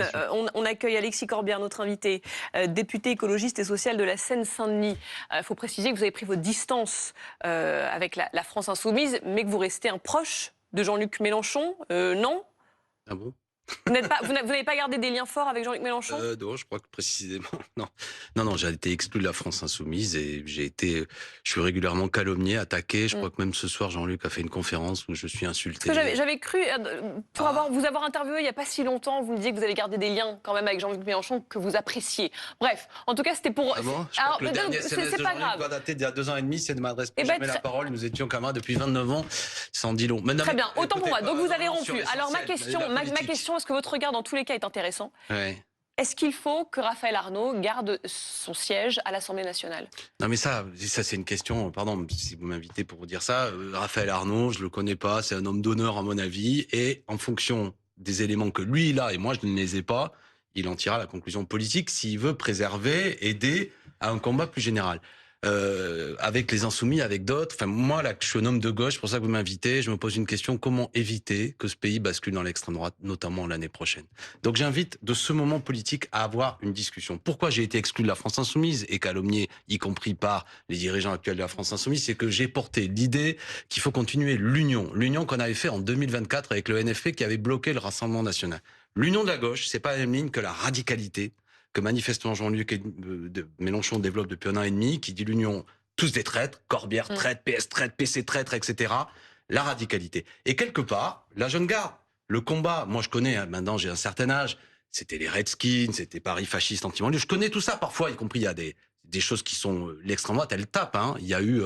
Bien sûr. On accueille Alexis Corbière, notre invité, député écologiste et social de la Seine-Saint-Denis. Il faut préciser que vous avez pris votre distance avec la France Insoumise, mais que vous restez un proche de Jean-Luc Mélenchon, non? Ah bon? Vous n'avez pas gardé des liens forts avec Jean-Luc Mélenchon? Non, je crois que précisément, non. Non, non, j'ai été exclu de la France Insoumise et je suis régulièrement calomnié, attaqué. Je Mm. crois que même ce soir, Jean-Luc a fait une conférence où je suis Parce insulté. que j'avais cru, pour Ah, vous avoir interviewé il n'y a pas si longtemps, vous me disiez que vous avez gardé des liens quand même avec Jean-Luc Mélenchon que vous appréciez. Bref, en tout cas, c'était pour... ah bon? Je crois Alors, que le dernier SMS c'est de pas Jean-Luc doit grave. dater d'il y a 2 ans et demi, c'est de m'adresser Eh plus ben, jamais la parole. Nous étions camarades depuis 29 ans. Ça en dit long. Mais non, très mais, bien, autant pour écoutez, moi. Donc vous avez sur rompu. Alors ma l'essentiel, question, la ma politique. question, est-ce que votre regard dans tous les cas est intéressant? Ouais. Est-ce qu'il faut que Raphaël Arnaud garde son siège à l'Assemblée nationale? Non mais ça c'est une question, pardon si vous m'invitez pour vous dire ça, Raphaël Arnaud, je le connais pas, c'est un homme d'honneur à mon avis, et en fonction des éléments que lui il a et moi je ne les ai pas, il en tirera la conclusion politique s'il veut préserver, aider à un combat plus général. Avec les Insoumis, avec d'autres, enfin moi là je suis un homme de gauche, c'est pour ça que vous m'invitez, je me pose une question, comment éviter que ce pays bascule dans l'extrême droite, notamment l'année prochaine. Donc j'invite de ce moment politique à avoir une discussion. Pourquoi j'ai été exclu de la France Insoumise et calomnié, y compris par les dirigeants actuels de la France Insoumise, c'est que j'ai porté l'idée qu'il faut continuer l'union qu'on avait fait en 2024 avec le NFP qui avait bloqué le Rassemblement national. L'union de la gauche, c'est pas la même ligne que la radicalité que manifestement Jean-Luc Mélenchon développe depuis 1 an et demi, qui dit l'union, tous des traîtres, Corbière traître, PS traître, PC traître, etc. La radicalité. Et quelque part, la jeune garde, le combat, moi je connais, hein, maintenant j'ai un certain âge, c'était les Redskins, c'était Paris fasciste anti-banlieue, je connais tout ça parfois, y compris il y a des choses qui sont... L'extrême droite, elle tape. Hein. Il y a eu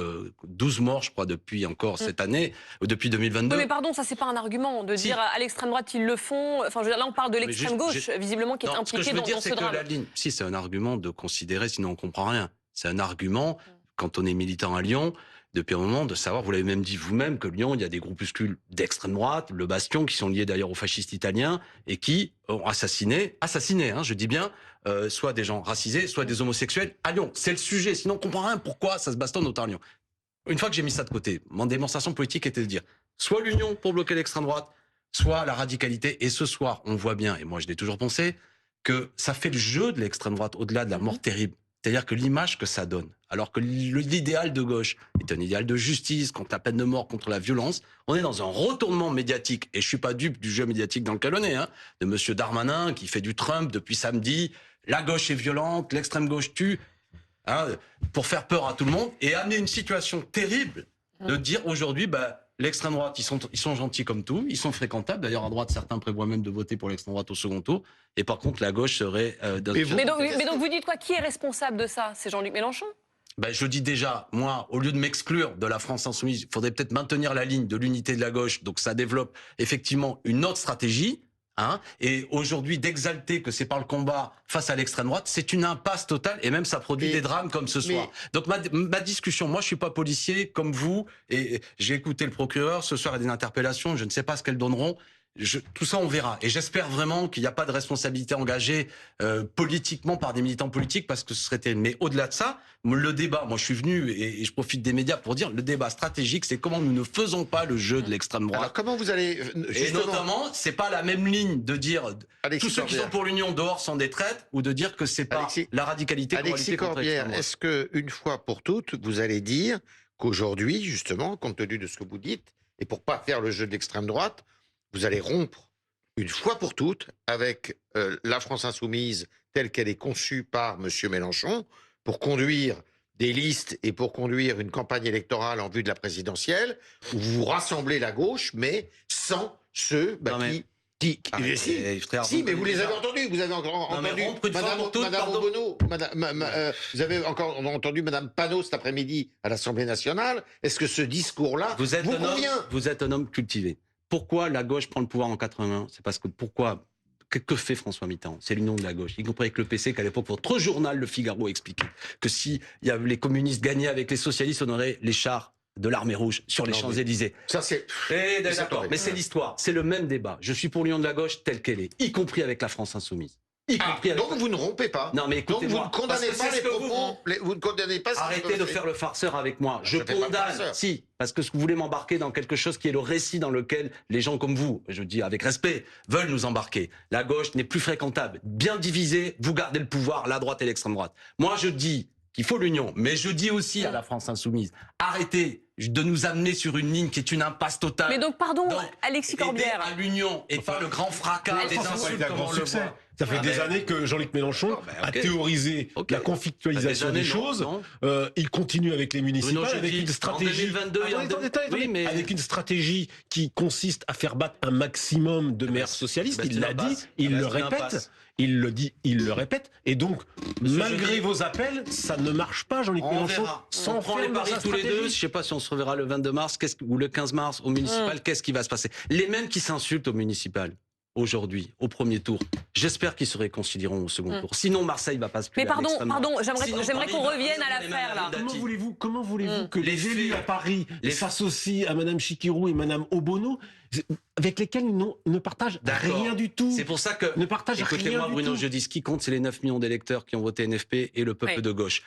12 morts, je crois, depuis encore cette année, depuis Oui, 2022. mais pardon, ça c'est pas un argument de Si. dire à l'extrême droite ils le font. Enfin, je veux dire, là on parle de Mais l'extrême gauche, visiblement qui est Non, ce que je impliquée veux dire, dans c'est ce que drame. la ligne... Si, c'est un argument de considérer, sinon on comprend rien. C'est un argument, quand on est militant à Lyon, depuis un moment, de savoir, vous l'avez même dit vous-même, que Lyon, il y a des groupuscules d'extrême droite, le Bastion, qui sont liés d'ailleurs aux fascistes italiens, et qui ont assassiné, hein, je dis bien, soit des gens racisés, soit des homosexuels à Lyon. C'est le sujet, sinon on comprend rien pourquoi ça se bastonne autant à Lyon. Une fois que j'ai mis ça de côté, mon démonstration politique était de dire, soit l'union pour bloquer l'extrême droite, soit la radicalité. Et ce soir, on voit bien, et moi je l'ai toujours pensé, que ça fait le jeu de l'extrême droite au-delà de la mort terrible. C'est-à-dire que l'image que ça donne, alors que l'idéal de gauche est un idéal de justice, contre la peine de mort, contre la violence, on est dans un retournement médiatique, et je suis pas dupe du jeu médiatique dans lequel on est, hein, de monsieur Darmanin qui fait du Trump depuis samedi, la gauche est violente, l'extrême gauche tue, hein, pour faire peur à tout le monde, et amener une situation terrible de dire aujourd'hui, bah, l'extrême droite, ils sont gentils comme tout, ils sont fréquentables. D'ailleurs, à droite, certains prévoient même de voter pour l'extrême droite au second tour. Et par contre, la gauche serait... Mais donc vous dites quoi? Qui est responsable de ça? C'est Jean-Luc Mélenchon? Ben, je dis déjà, moi, au lieu de m'exclure de la France insoumise, il faudrait peut-être maintenir la ligne de l'unité de la gauche. Donc ça développe effectivement une autre stratégie. Hein, et aujourd'hui, d'exalter que c'est par le combat face à l'extrême droite, c'est une impasse totale, et même ça produit des drames comme ce soir. Donc ma discussion, moi je suis pas policier comme vous, et j'ai écouté le procureur, ce soir il y a des interpellations, je ne sais pas ce qu'elles donneront. Tout ça on verra, et j'espère vraiment qu'il n'y a pas de responsabilité engagée politiquement par des militants politiques, parce que ce serait terrible. Mais au-delà de ça, le débat, moi je suis venu et je profite des médias pour dire, le débat stratégique, c'est comment nous ne faisons pas le jeu de l'extrême droite. Alors comment vous allez Et notamment, c'est pas la même ligne de dire tous ceux qui sont pour l'union dehors sont des traîtres, ou de dire que c'est pas la radicalité qu'on va lutter contre l'extrême droite. Est-ce que une fois pour toutes, vous allez dire qu'aujourd'hui, justement, compte tenu de ce que vous dites, et pour pas faire le jeu de l'extrême droite, vous allez rompre une fois pour toutes avec la France insoumise telle qu'elle est conçue par M. Mélenchon pour conduire des listes et pour conduire une campagne électorale en vue de la présidentielle où vous rassemblez la gauche, mais sans ceux si, mais vous les avez entendus. Vous avez encore entendu Madame Obono, vous avez encore entendu Madame Panot cet après-midi à l'Assemblée nationale. Est-ce que ce discours-là vous convient? Vous êtes un homme cultivé. Pourquoi la gauche prend le pouvoir en 80? C'est parce que que fait François Mitterrand? C'est l'union de la gauche, y compris avec le PC, qu'à l'époque, votre journal, Le Figaro, expliquait que si les communistes gagnaient avec les socialistes, on aurait les chars de l'armée rouge sur les Champs-Élysées. Ça, c'est... D'accord, mais c'est l'histoire. C'est le même débat. Je suis pour l'union de la gauche telle qu'elle est, y compris avec la France insoumise. y compris avec... Donc vous ne rompez pas. Non mais Donc vous écoutez-moi, ne condamnez parce que pas c'est les ce que propos. Vous ne condamnez pas. Arrêtez de faire le farceur avec moi. Je fais pas le condamne, farceur. si, parce que vous voulez m'embarquer dans quelque chose qui est le récit dans lequel les gens comme vous, je dis avec respect, veulent nous embarquer. La gauche n'est plus fréquentable. Bien divisée, vous gardez le pouvoir, la droite et l'extrême droite. Moi, je dis qu'il faut l'union, mais je dis aussi à la France insoumise, arrêtez de nous amener sur une ligne qui est une impasse totale. Mais donc, pardon, Donc, Alexis Corbière. aider à l'union et pas le grand fracas des insultes comme on le voit. Ça fait des années que Jean-Luc Mélenchon a théorisé la conflictualisation des choses. Il continue avec les municipales avec une stratégie. En 2022, oui, mais avec une stratégie qui consiste à faire battre un maximum de maires socialistes. Il l'a dit, il le répète. Il le dit, il le répète. Et donc, malgré vos appels, ça ne marche pas, Jean-Luc Mélenchon. On prend les paris tous les deux. Je ne sais pas si on se reverra le 22 mars ou le 15 mars au municipal. Qu'est-ce qui va se passer? Les mêmes qui s'insultent au municipal aujourd'hui, au premier tour. J'espère qu'ils se réconcilieront au second tour. Sinon, Marseille va pas se plier. Mais pardon, j'aimerais qu'on revienne à l'affaire là. Comment voulez-vous que les élus à Paris s'associent à Madame Chikirou et Madame Obono, avec lesquels ils ne partagent rien du tout? C'est pour ça que, écoutez-moi Bruno, je dis ce qui compte, c'est les 9 millions d'électeurs qui ont voté NFP et le peuple de gauche.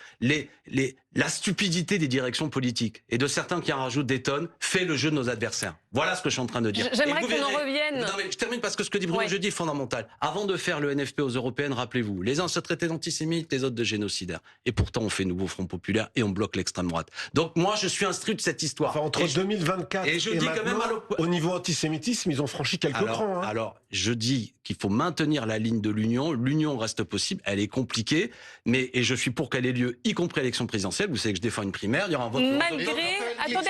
La stupidité des directions politiques et de certains qui en rajoutent des tonnes fait le jeu de nos adversaires. Voilà ce que je suis en train de dire. J'aimerais qu'on en revienne. Non, mais je termine parce que ce que dit Bruno Jeudi est fondamental. Avant de faire le NFP aux européennes, rappelez-vous, les uns se traitaient d'antisémites, les autres de génocidaires. Et pourtant, on fait nouveau Front Populaire et on bloque l'extrême droite. Donc moi, je suis instruit de cette histoire. Enfin, entre 2024 et je dis quand même au niveau antisémitisme, ils ont franchi quelques crans. Alors, je dis qu'il faut maintenir la ligne de l'union. L'union reste possible, elle est compliquée, et je suis pour qu'elle ait lieu, y compris à l'élection présidentielle. Vous savez que je défends une primaire, il y aura un vote. Malgré... Attendez,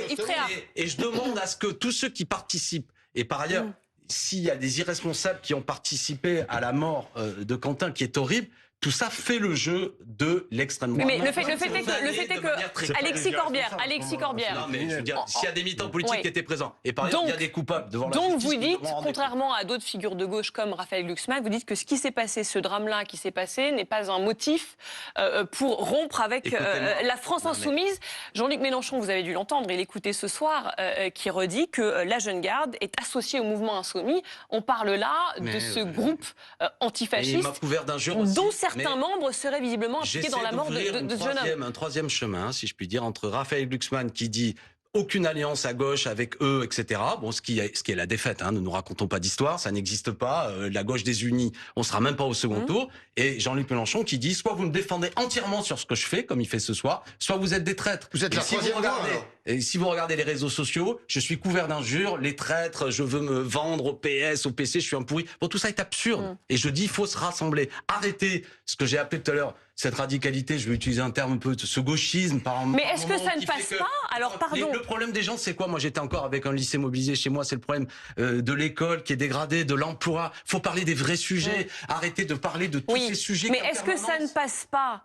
Istréa. Et je demande à ce que tous ceux qui participent, et par ailleurs, s'il y a des irresponsables qui ont participé à la mort de Quentin, qui est horrible, tout ça fait le jeu de l'extrême droite. Mais le fait est que Alexis Corbière. Non, mais je veux dire, s'il y a des militants politiques qui étaient présents, et par exemple, il y a des coupables devant la justice. Donc vous dites, contrairement à d'autres figures de gauche comme Raphaël Glucksmann, vous dites que ce qui s'est passé, ce drame-là qui s'est passé, n'est pas un motif pour rompre avec la France insoumise. Jean-Luc Mélenchon, vous avez dû l'entendre, il écoutait ce soir, qui redit que la Jeune Garde est associée au mouvement insoumis. On parle là de ce groupe antifasciste. Il m'a couvert d'injures aussi. Dont certains membres seraient visiblement impliqués dans la mort de ce jeune homme. Un troisième chemin, si je puis dire, entre Raphaël Glucksmann qui dit aucune alliance à gauche avec eux, etc. Bon, ce qui est la défaite, ne nous racontons pas d'histoire, ça n'existe pas. La gauche désunie, on sera même pas au second tour. Et Jean-Luc Mélenchon qui dit soit vous me défendez entièrement sur ce que je fais, comme il fait ce soir, soit vous êtes des traîtres. Vous êtes la troisième voie. Et si vous regardez les réseaux sociaux, je suis couvert d'injures, les traîtres, je veux me vendre au PS, au PC, je suis un pourri. Bon, tout ça est absurde. Et je dis, il faut se rassembler. Arrêtez ce que j'ai appelé tout à l'heure, cette radicalité, je vais utiliser un terme un peu, ce gauchisme. Mais est-ce que ça ne passe pas? Alors, pardon. Le problème des gens, c'est quoi? Moi, j'étais encore avec un lycée mobilisé chez moi, c'est le problème de l'école qui est dégradée, de l'emploi. Faut parler des vrais sujets. Arrêtez de parler de tous ces sujets. Mais est-ce que ça ne passe pas,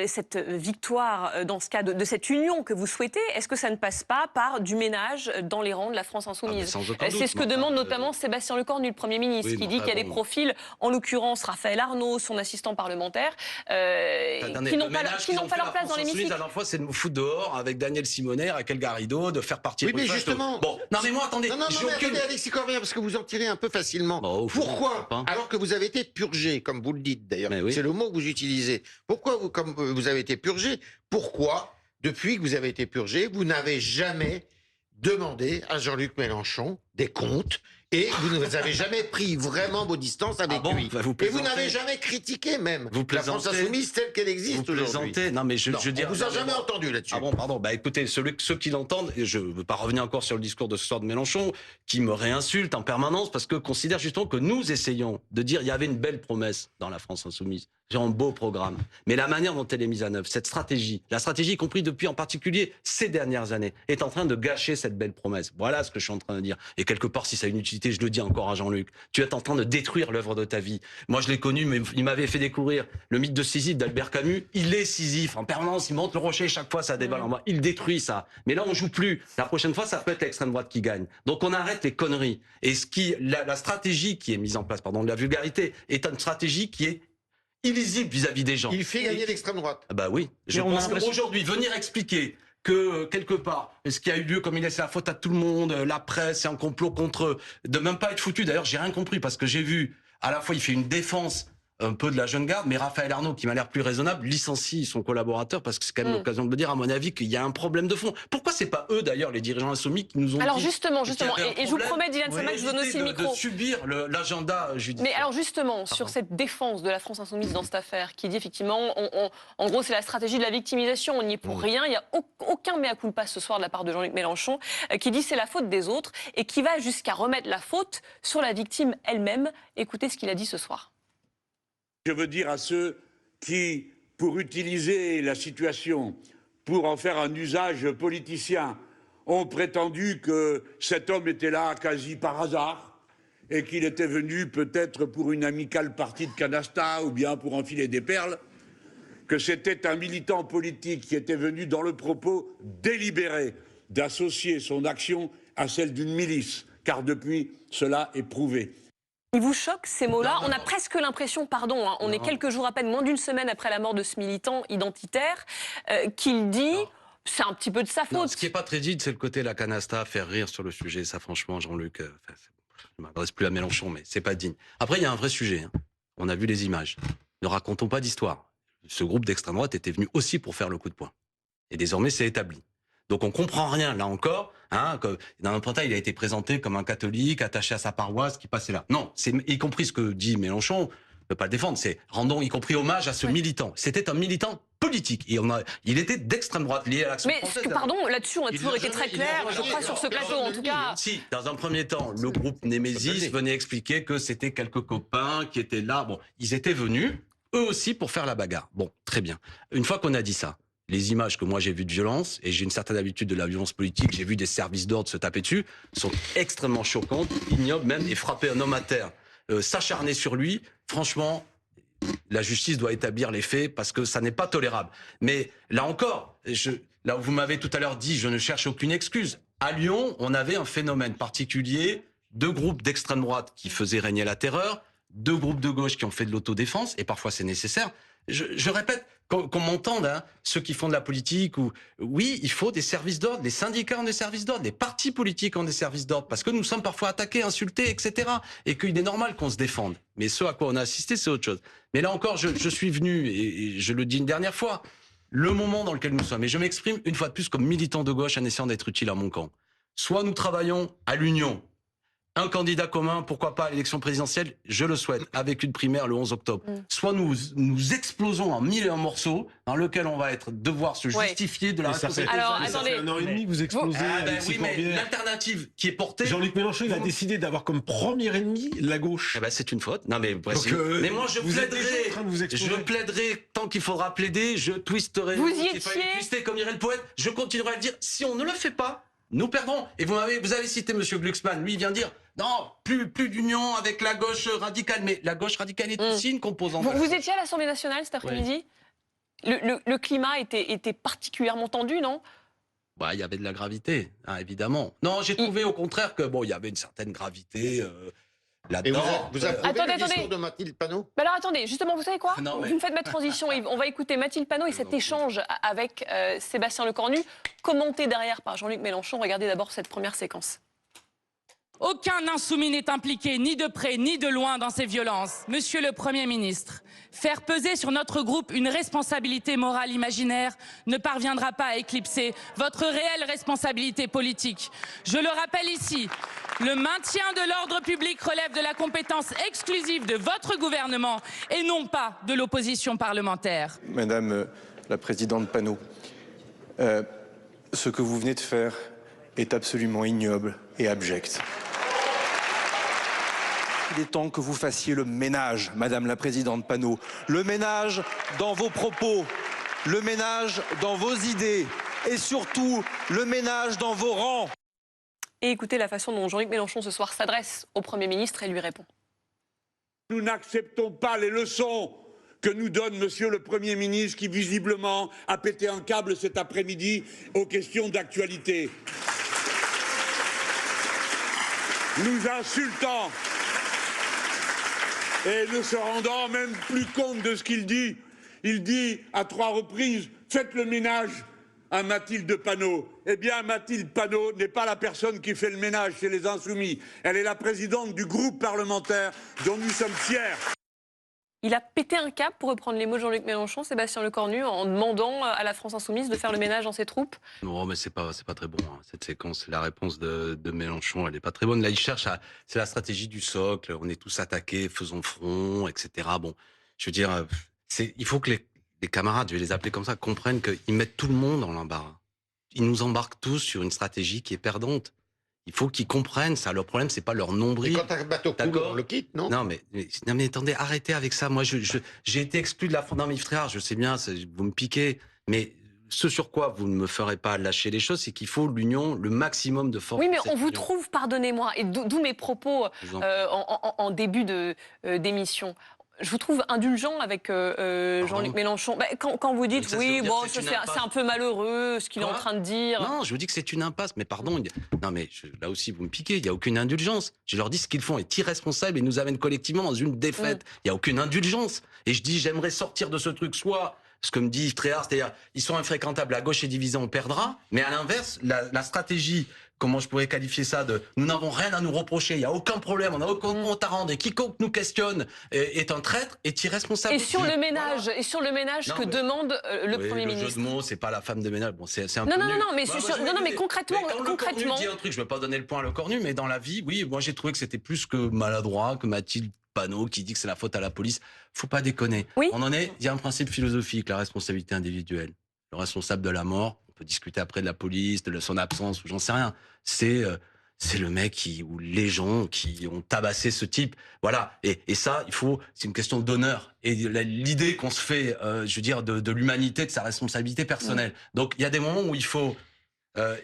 cette victoire, dans ce cas de cette union que vous souhaitez, est-ce que ça ne passe pas par du ménage dans les rangs de la France insoumise? C'est ce que demande notamment Sébastien Lecornu, le Premier ministre, qui dit qu'il y a des profils, en l'occurrence Raphaël Arnaud, son assistant parlementaire, qui n'ont pas leur place dans l'hémicycle. À la fois, c'est de nous foutre dehors avec Daniel Simonet, Raquel Garrido, de faire partir. Oui, mais justement. Bon, non, mais moi, attendez. Non, mais attendez, Alexis Corbière, parce que vous en tirez un peu facilement. Pourquoi, alors que vous avez été purgé, comme vous le dites d'ailleurs, c'est le mot que vous utilisez. Pourquoi, comme vous avez été purgé, pourquoi, depuis que vous avez été purgé, vous n'avez jamais demandé à Jean-Luc Mélenchon des comptes? Et vous n'avez jamais pris vraiment vos distances avec lui. Et vous n'avez jamais critiqué même la France insoumise telle qu'elle existe aujourd'hui. Non, mais je dis. On vous a jamais entendu là-dessus. Ah bon, pardon. Bah écoutez, ceux qui l'entendent, et je ne veux pas revenir encore sur le discours de ce soir de Mélenchon, qui me réinsulte en permanence parce que considère justement que nous essayons de dire il y avait une belle promesse dans la France insoumise. J'ai un beau programme. Mais la manière dont elle est mise en œuvre, cette stratégie, la stratégie y compris depuis en particulier ces dernières années, est en train de gâcher cette belle promesse. Voilà ce que je suis en train de dire. Et quelque part, si ça a une utilité, je le dis encore à Jean-Luc, tu es en train de détruire l'œuvre de ta vie. Moi, je l'ai connu, mais il m'avait fait découvrir le mythe de Sisyphe d'Albert Camus. Il est Sisyphe. En permanence, il monte le rocher, chaque fois, ça déballe en bas. Il détruit ça. Mais là, on joue plus. La prochaine fois, ça peut être l'extrême droite qui gagne. Donc, on arrête les conneries. Et la stratégie qui est mise en place, pardon, de la vulgarité, est une stratégie qui est illisible vis-à-vis des gens. Il fait gagner l'extrême droite. Bah oui. Je pense qu'aujourd'hui, venir expliquer que quelque part, ce qui a eu lieu, comme il laisse la faute à tout le monde, la presse est en complot contre eux, de même pas être foutu. D'ailleurs, j'ai rien compris parce que j'ai vu à la fois il fait une défense un peu de la jeune garde, mais Raphaël Arnaud, qui m'a l'air plus raisonnable, licencie son collaborateur parce que c'est quand même l'occasion de me dire, à mon avis, qu'il y a un problème de fond. Pourquoi c'est pas eux, d'ailleurs, les dirigeants insoumis, qui nous ont alors dit... justement, et je vous promets, Dylan Sama, que je donne aussi le micro. De subir l'agenda judiciaire. Mais alors justement, sur cette défense de la France insoumise dans cette affaire, qui dit effectivement, en gros, c'est la stratégie de la victimisation, on n'y est pour rien, il n'y a aucun mea culpa ce soir de la part de Jean-Luc Mélenchon, qui dit c'est la faute des autres, et qui va jusqu'à remettre la faute sur la victime elle-même. Écoutez ce qu'il a dit ce soir. Je veux dire à ceux qui, pour utiliser la situation, pour en faire un usage politicien, ont prétendu que cet homme était là quasi par hasard et qu'il était venu peut-être pour une amicale partie de canasta ou bien pour enfiler des perles, que c'était un militant politique qui était venu dans le propos délibéré d'associer son action à celle d'une milice, car depuis, cela est prouvé. Il vous choque ces mots-là? On a presque l'impression, pardon, hein, on est quelques jours à peine, moins d'une semaine après la mort de ce militant identitaire, qu'il dit, c'est un petit peu de sa faute. Non, ce qui n'est pas très digne, c'est le côté la canasta, faire rire sur le sujet. Ça, franchement, Jean-Luc, je ne m'adresse plus à Mélenchon, mais c'est pas digne. Après, il y a un vrai sujet. Hein. On a vu les images. Ne racontons pas d'histoire. Ce groupe d'extrême droite était venu aussi pour faire le coup de poing. Et désormais, c'est établi. Donc on comprend rien, là encore. Hein, que dans un portail, il a été présenté comme un catholique attaché à sa paroisse qui passait là. Non, c'est y compris ce que dit Mélenchon, ne peut pas le défendre, c'est rendons y compris hommage à ce militant. C'était un militant politique. Et il était d'extrême droite, lié à l'Action française. Mais pardon, là-dessus, on a toujours été très clair, je crois, sur ce plateau, en tout cas. Si, dans un premier temps, le groupe Némésis venait expliquer que c'était quelques copains qui étaient là. Bon, ils étaient venus, eux aussi, pour faire la bagarre. Bon, très bien. Une fois qu'on a dit ça, les images que moi j'ai vues de violence, et j'ai une certaine habitude de la violence politique, j'ai vu des services d'ordre se taper dessus, sont extrêmement choquantes, ignobles même, et frapper un homme à terre, s'acharner sur lui, franchement, la justice doit établir les faits parce que ça n'est pas tolérable. Mais là encore, là où vous m'avez tout à l'heure dit, je ne cherche aucune excuse. À Lyon, on avait un phénomène particulier, 2 groupes d'extrême droite qui faisaient régner la terreur, 2 groupes de gauche qui ont fait de l'autodéfense, et parfois c'est nécessaire. Je répète, qu'on m'entende, hein, ceux qui font de la politique, oui, il faut des services d'ordre, les syndicats ont des services d'ordre, les partis politiques ont des services d'ordre, parce que nous sommes parfois attaqués, insultés, etc. Et qu'il est normal qu'on se défende. Mais ce à quoi on a assisté, c'est autre chose. Mais là encore, je suis venu, et je le dis une dernière fois, le moment dans lequel nous sommes, et je m'exprime une fois de plus comme militant de gauche en essayant d'être utile à mon camp. Soit nous travaillons à l'union, un candidat commun, pourquoi pas à l'élection présidentielle, je le souhaite, avec une primaire le 11 octobre. Soit nous explosons en 1001 morceaux, dans lequel on va devoir se justifier de la responsabilité. Alors, attendez, ça fait 1 an et demi que vous explosez. Oui, mais l'alternative qui est portée... Jean-Luc Mélenchon, il a décidé d'avoir comme premier ennemi la gauche. Eh ben, c'est une faute. Non, mais, mais moi, je plaiderai tant qu'il faudra plaider, je twisterai. Vous y s'il fallait étiez. twister comme dirait le poète, je continuerai à le dire. Si on ne le fait pas, nous perdrons. Et vous avez cité M. Glucksmann, lui il vient dire non, plus d'union avec la gauche radicale. Mais la gauche radicale est aussi une composante. Vous étiez à l'Assemblée nationale cet après-midi. Le climat était particulièrement tendu, non? Bah, il y avait de la gravité, hein, évidemment. Non, j'ai trouvé au contraire que il y avait une certaine gravité là-dedans. Vous approuvez le discours de Mathilde Panot? Alors attendez, justement, vous savez quoi? Non, mais... Vous me faites ma transition, Yves. On va écouter Mathilde Panot et cet échange avec Sébastien Lecornu, commenté derrière par Jean-Luc Mélenchon. Regardez d'abord cette première séquence. Aucun insoumis n'est impliqué, ni de près, ni de loin, dans ces violences. Monsieur le Premier ministre, faire peser sur notre groupe une responsabilité morale imaginaire ne parviendra pas à éclipser votre réelle responsabilité politique. Je le rappelle ici, le maintien de l'ordre public relève de la compétence exclusive de votre gouvernement et non pas de l'opposition parlementaire. Madame la présidente Panot, ce que vous venez de faire est absolument ignoble et abject. Il est temps que vous fassiez le ménage, Madame la présidente Panot. Le ménage dans vos propos, le ménage dans vos idées et surtout le ménage dans vos rangs. Et écoutez la façon dont Jean-Luc Mélenchon ce soir s'adresse au Premier ministre et lui répond. Nous n'acceptons pas les leçons que nous donne Monsieur le Premier ministre qui visiblement a pété un câble cet après-midi aux questions d'actualité. Nous insultant et ne se rendant même plus compte de ce qu'il dit. Il dit à 3 reprises, faites le ménage à Mathilde Panot. Eh bien, Mathilde Panot n'est pas la personne qui fait le ménage chez les Insoumis. Elle est la présidente du groupe parlementaire dont nous sommes fiers. Il a pété un cap, pour reprendre les mots de Jean-Luc Mélenchon, Sébastien Lecornu, en demandant à la France Insoumise de faire le ménage dans ses troupes. Non, mais c'est pas très bon, hein, cette séquence. La réponse de Mélenchon, elle est pas très bonne. Là, il cherche c'est la stratégie du socle. On est tous attaqués, faisons front, etc. Bon, je veux dire, il faut que les camarades, je vais les appeler comme ça, comprennent qu'ils mettent tout le monde en l'embarras. Ils nous embarquent tous sur une stratégie qui est perdante. Il faut qu'ils comprennent ça. Leur problème, c'est pas leur nombril. Et quand un bateau coule, on le quitte, non? Non, mais attendez, arrêtez avec ça. Moi, j'ai été exclu de la France. Non, mais frère, je sais bien, vous me piquez. Mais ce sur quoi vous ne me ferez pas lâcher les choses, c'est qu'il faut l'union, le maximum de force. Oui, mais on vous trouve, pardonnez-moi, et d'où mes propos en début d'émission. Je vous trouve indulgent avec Jean-Luc Mélenchon. Bah, quand vous dites, oui, bon, c'est un peu malheureux ce qu'il est en train de dire. Non, je vous dis que c'est une impasse. Mais pardon, non, mais là aussi, vous me piquez. Il n'y a aucune indulgence. Je leur dis ce qu'ils font est irresponsable et nous amène collectivement dans une défaite. Il n'y a aucune indulgence. Et je dis, j'aimerais sortir de ce truc, soit ce que me dit Yves Tréhard, c'est-à-dire, ils sont infréquentables, la gauche est divisée, on perdra. Mais à l'inverse, la stratégie, comment je pourrais qualifier ça, nous n'avons rien à nous reprocher, il n'y a aucun problème, on n'a aucun compte à rendre, et quiconque nous questionne est un traître, est irresponsable. Et sur le ménage, voilà. Et sur le ménage que demande le Premier ministre. Le jeu de mots, c'est pas la femme de ménage, bon, c'est un peu non, mais concrètement, concrètement. Je dis un truc, je veux pas donner le point à Lecornu, mais dans la vie, oui, moi j'ai trouvé que c'était plus que maladroit, que Mathilde Panot qui dit que c'est la faute à la police. Faut pas déconner. Oui. Il y a un principe philosophique, la responsabilité individuelle. Le responsable de la mort, on peut discuter après de la police, de son absence ou j'en sais rien. C'est le mec ou les gens qui ont tabassé ce type. Voilà. Et ça, c'est une question d'honneur. Et l'idée qu'on se fait, je veux dire, de l'humanité, de sa responsabilité personnelle. Donc, il y a des moments où il faut,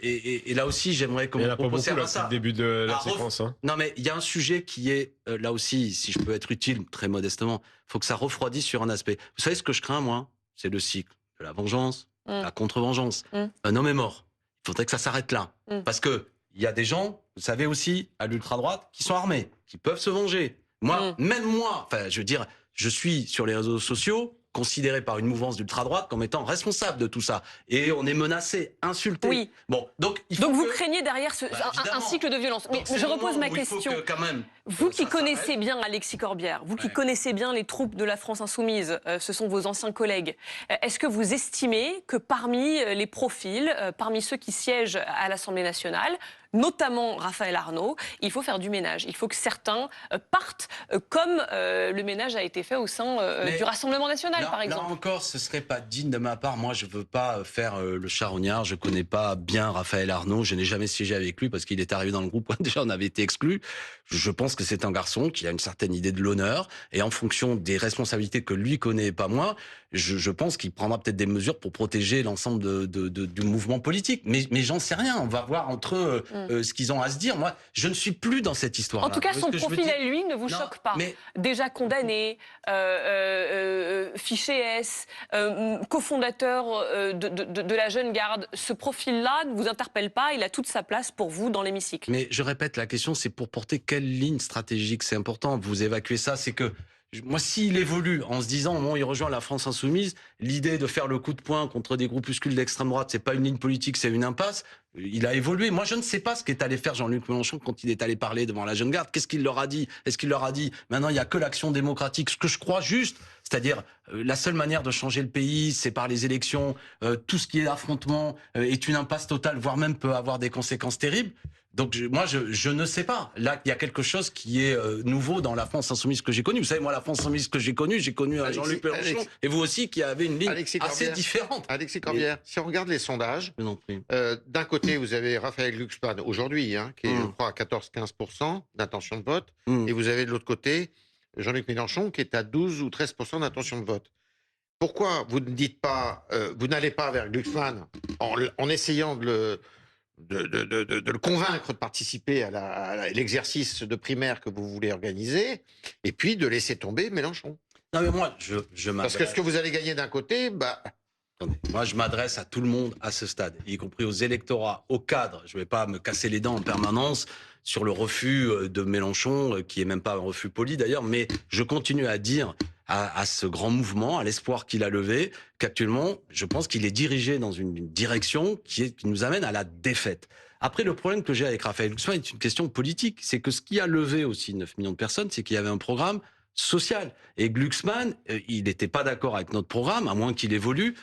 et là aussi, j'aimerais qu'on propose ça. Le début de la séquence. Hein. Non, mais il y a un sujet qui est, là aussi, si je peux être utile, très modestement, il faut que ça refroidisse sur un aspect. Vous savez ce que je crains, moi? C'est le cycle de la vengeance, la contre-vengeance. Un homme est mort. Il faudrait que ça s'arrête là. Parce que il y a des gens, vous savez aussi, à l'ultra-droite, qui sont armés, qui peuvent se venger. Moi, même moi, enfin, je veux dire, je suis sur les réseaux sociaux, considéré par une mouvance d'ultra-droite comme étant responsable de tout ça. Et on est menacé, insulté. Oui. Bon, donc vous craignez derrière un cycle de violence. Mais je repose ma question. Vous qui connaissez bien Alexis Corbière, vous qui connaissez bien les troupes de la France Insoumise, ce sont vos anciens collègues, est-ce que vous estimez que parmi les profils, parmi ceux qui siègent à l'Assemblée nationale, notamment Raphaël Arnaud, il faut faire du ménage. Il faut que certains partent comme le ménage a été fait au sein du Rassemblement national, par exemple. Là encore, ce serait pas digne de ma part. Moi, je veux pas faire le charognard. Je connais pas bien Raphaël Arnaud. Je n'ai jamais siégé avec lui parce qu'il est arrivé dans le groupe. Déjà, on avait été exclus. Je pense que c'est un garçon qui a une certaine idée de l'honneur. Et en fonction des responsabilités que lui connaît et pas moi, je pense qu'il prendra peut-être des mesures pour protéger l'ensemble du mouvement politique. Mais j'en sais rien. On va voir entre eux ce qu'ils ont à se dire. Moi, je ne suis plus dans cette histoire-là. En tout cas, son profil à lui ne vous choque pas. Mais... Déjà condamné, fiché S, cofondateur de la Jeune Garde. Ce profil-là ne vous interpelle pas. Il a toute sa place pour vous dans l'hémicycle. Mais je répète, la question, c'est pour porter quelle ligne stratégique? C'est important. Vous évacuez ça. C'est que moi, s'il évolue en se disant, bon, il rejoint la France Insoumise, l'idée de faire le coup de poing contre des groupuscules d'extrême droite, c'est pas une ligne politique, c'est une impasse. Il a évolué. Moi, je ne sais pas ce qu'est allé faire Jean-Luc Mélenchon quand il est allé parler devant la Jeune Garde. Qu'est-ce qu'il leur a dit? Est-ce qu'il leur a dit, maintenant, il n'y a que l'action démocratique? Ce que je crois juste, c'est-à-dire, la seule manière de changer le pays, c'est par les élections. Tout ce qui est affrontement est une impasse totale, voire même peut avoir des conséquences terribles. Donc moi, je ne sais pas. Là, il y a quelque chose qui est nouveau dans la France Insoumise que j'ai connue. Vous savez, moi, la France Insoumise que j'ai connue Jean-Luc Mélenchon, et vous aussi, qui avez une ligne assez différente. Alexis Corbière, si on regarde les sondages, d'un côté, vous avez Raphaël Glucksmann, aujourd'hui, qui est, je crois, à 14-15% d'intention de vote, et vous avez de l'autre côté Jean-Luc Mélenchon, qui est à 12 ou 13% d'intention de vote. Pourquoi vous ne dites pas, vous n'allez pas vers Glucksmann en essayant de le convaincre de participer à l'exercice de primaire que vous voulez organiser, et puis de laisser tomber Mélenchon? Non, mais moi, parce que ce que vous allez gagner d'un côté, moi, je m'adresse à tout le monde à ce stade, y compris aux électorats, aux cadres. Je ne vais pas me casser les dents en permanence sur le refus de Mélenchon, qui est même pas un refus poli d'ailleurs, mais je continue à dire à ce grand mouvement, à l'espoir qu'il a levé, qu'actuellement, je pense qu'il est dirigé dans une direction qui nous amène à la défaite. Après, le problème que j'ai avec Raphaël Glucksmann est une question politique. C'est que ce qui a levé aussi 9 millions de personnes, c'est qu'il y avait un programme social. Et Glucksmann, il n'était pas d'accord avec notre programme, à moins qu'il évolue.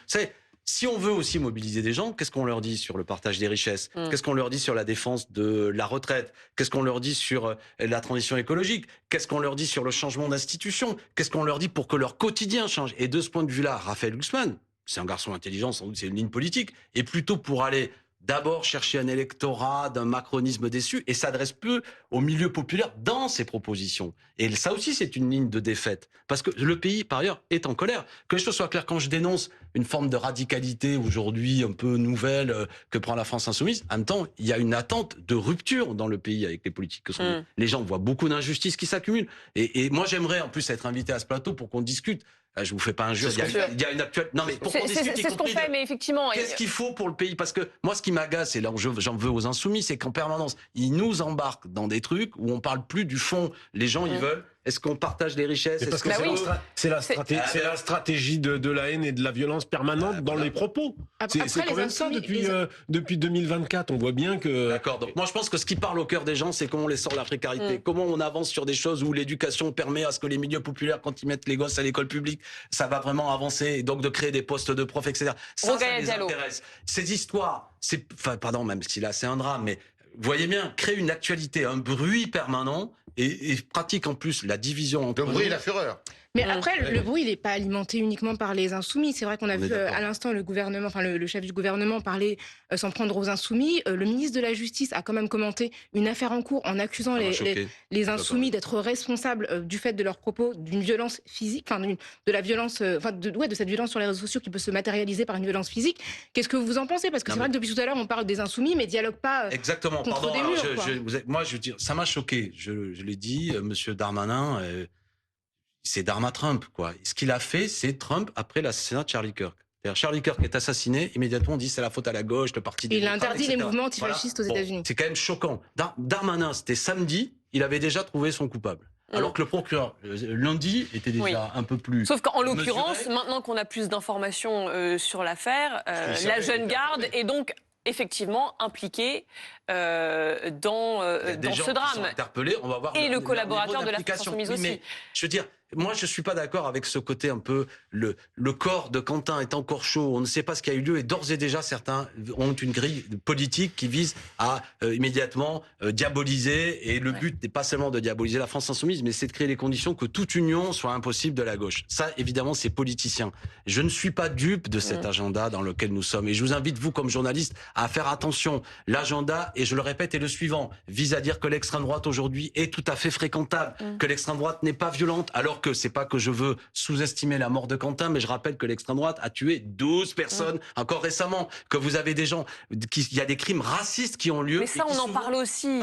Si on veut aussi mobiliser des gens, qu'est-ce qu'on leur dit sur le partage des richesses? Qu'est-ce qu'on leur dit sur la défense de la retraite? Qu'est-ce qu'on leur dit sur la transition écologique? Qu'est-ce qu'on leur dit sur le changement d'institution? Qu'est-ce qu'on leur dit pour que leur quotidien change? Et de ce point de vue-là, Raphaël Glucksmann, c'est un garçon intelligent, sans doute c'est une ligne politique, et plutôt pour aller d'abord chercher un électorat d'un macronisme déçu et s'adresse peu au milieu populaire dans ses propositions. Et ça aussi, c'est une ligne de défaite. Parce que le pays, par ailleurs, est en colère. Que les choses soient claires, quand je dénonce une forme de radicalité aujourd'hui un peu nouvelle que prend la France insoumise, en même temps, il y a une attente de rupture dans le pays avec les politiques que sont. Les gens voient beaucoup d'injustices qui s'accumulent. Et moi, j'aimerais en plus être invité à ce plateau pour qu'on discute. Je vous fais pas injure. Il y a une actuelle. Non, mais pour qu'on discute, c'est ce qu'on fait, mais effectivement. Qu'est-ce qu'il faut pour le pays? Parce que moi, ce qui m'agace, et là où j'en veux aux insoumis, c'est qu'en permanence, ils nous embarquent dans des trucs où on parle plus du fond. Les gens, ils veulent. Est-ce qu'on partage les richesses? Parce que c'est la stratégie de la haine et de la violence permanente dans les propos. C'est quand même ça depuis 2024. On voit bien que... D'accord. Donc moi, je pense que ce qui parle au cœur des gens, c'est comment on les sort de la précarité. Comment on avance sur des choses où l'éducation permet à ce que les milieux populaires, quand ils mettent les gosses à l'école publique, ça va vraiment avancer. Et donc de créer des postes de profs, etc. Ça les intéresse. Ces histoires, pardon, même si là c'est un drame, mais voyez bien, créer une actualité, un bruit permanent et pratique en plus la division entre le bruit et la fureur. Mais après, le bruit, il n'est pas alimenté uniquement par les insoumis. C'est vrai qu'on a vu à l'instant le gouvernement, enfin le chef du gouvernement parler s'en prendre aux insoumis. Le ministre de la Justice a quand même commenté une affaire en cours en accusant les insoumis d'être responsables du fait de leurs propos d'une violence physique, enfin de la violence, de cette violence sur les réseaux sociaux qui peut se matérialiser par une violence physique. Qu'est-ce que vous en pensez? Parce que c'est vrai que depuis tout à l'heure, on parle des insoumis, mais dialogue pas. Exactement. Contre des murs, moi, je veux dire, ça m'a choqué. Je l'ai dit, Monsieur Darmanin. C'est Darma Trump, quoi. Ce qu'il a fait, c'est Trump après l'assassinat de Charlie Kirk. Charlie Kirk est assassiné, immédiatement on dit c'est la faute à la gauche, le parti démocrate, il a interdit etc. les mouvements antifascistes aux États-Unis. C'est quand même choquant. Darmanin, c'était samedi, il avait déjà trouvé son coupable. Alors que le procureur, lundi, était déjà un peu plus... Sauf qu'en l'occurrence, maintenant qu'on a plus d'informations sur l'affaire, la jeune garde est donc effectivement impliqué dans ce drame. Interpellés, on va voir et le collaborateur de la France insoumise aussi. Mais, je veux dire, moi, je suis pas d'accord avec ce côté un peu le corps de Quentin est encore chaud. On ne sait pas ce qui a eu lieu et d'ores et déjà certains ont une grille politique qui vise à immédiatement diaboliser. Et le but n'est pas seulement de diaboliser la France insoumise, mais c'est de créer les conditions que toute union soit impossible de la gauche. Ça, évidemment, c'est politicien. Je ne suis pas dupe de cet agenda dans lequel nous sommes. Et je vous invite, vous, comme journaliste, à faire attention. L'agenda, et je le répète, est le suivant. Vise à dire que l'extrême droite aujourd'hui est tout à fait fréquentable, que l'extrême droite n'est pas violente, alors que c'est pas que je veux sous-estimer la mort de Quentin, mais je rappelle que l'extrême droite a tué 12 personnes encore récemment, que vous avez des gens, il y a des crimes racistes qui ont lieu. Mais ça, on en parle aussi.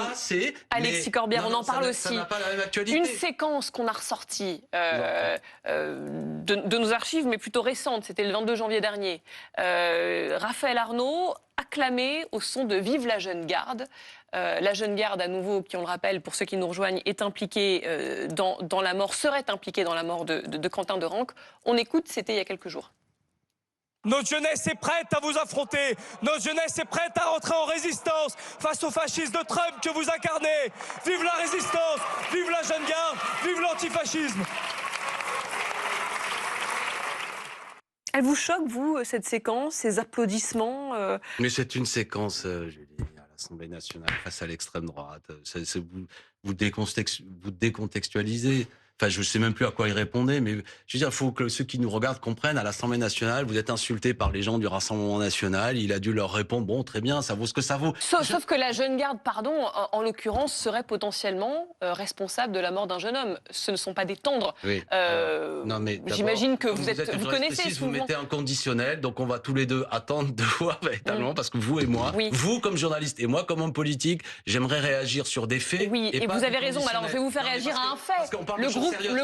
Alexis Corbière, on en parle aussi. Ça n'a pas la même actualité. Une séquence qu'on a ressortie de nos archives, mais plutôt récente, c'était le 22 janvier dernier. Raphaël Arnaud acclamé au son de Vive la jeune garde. La jeune garde, à nouveau, qui on le rappelle, pour ceux qui nous rejoignent, est impliquée dans la mort, serait impliquée dans la mort de Quentin Derenque. On écoute, c'était il y a quelques jours. Notre jeunesse est prête à vous affronter. Notre jeunesse est prête à rentrer en résistance face au fascisme de Trump que vous incarnez. Vive la résistance, vive la jeune garde, vive l'antifascisme. Elle vous choque, vous, cette séquence, ces applaudissements Mais c'est une séquence, Julie, à l'Assemblée nationale face à l'extrême droite. Vous décontextualisez. Enfin, je ne sais même plus à quoi il répondait, mais je veux dire, il faut que ceux qui nous regardent comprennent, à l'Assemblée nationale, vous êtes insultés par les gens du Rassemblement national, il a dû leur répondre, bon, très bien, ça vaut ce que ça vaut. Sauf que la jeune garde, pardon, en l'occurrence, serait potentiellement responsable de la mort d'un jeune homme. Ce ne sont pas des tendres. Oui. Non, mais j'imagine que vous connaissez ce mouvement. Vous mettez un conditionnel, donc on va tous les deux attendre de voir véritablement, parce que vous et moi, vous comme journaliste et moi comme homme politique, j'emmerais réagir sur des faits. Oui, et vous avez raison, alors je vais vous faire réagir à un fait.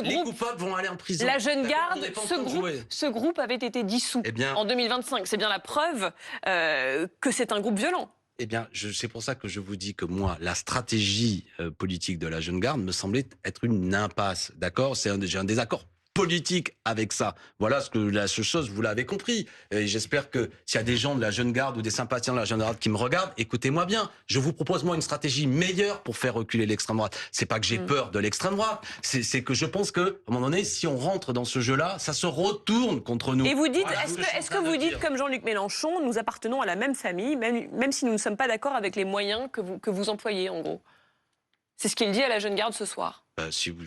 Les coupables vont aller en prison. La jeune garde, ce groupe avait été dissous en 2025. C'est bien la preuve que c'est un groupe violent. Eh bien, c'est pour ça que je vous dis que moi, la stratégie politique de la jeune garde me semblait être une impasse. D'accord ? J'ai un désaccord politique avec ça. Voilà la seule chose, vous l'avez compris. Et j'espère que s'il y a des gens de la jeune garde ou des sympathisants de la jeune garde qui me regardent, écoutez-moi bien. Je vous propose moi une stratégie meilleure pour faire reculer l'extrême droite. C'est pas que j'ai peur de l'extrême droite, c'est que je pense que à un moment donné, si on rentre dans ce jeu-là, ça se retourne contre nous. Et vous dites, voilà, est-ce que vous dites comme Jean-Luc Mélenchon, nous appartenons à la même famille, même si nous ne sommes pas d'accord avec les moyens que vous employez, en gros? C'est ce qu'il dit à la jeune garde ce soir. Si vous,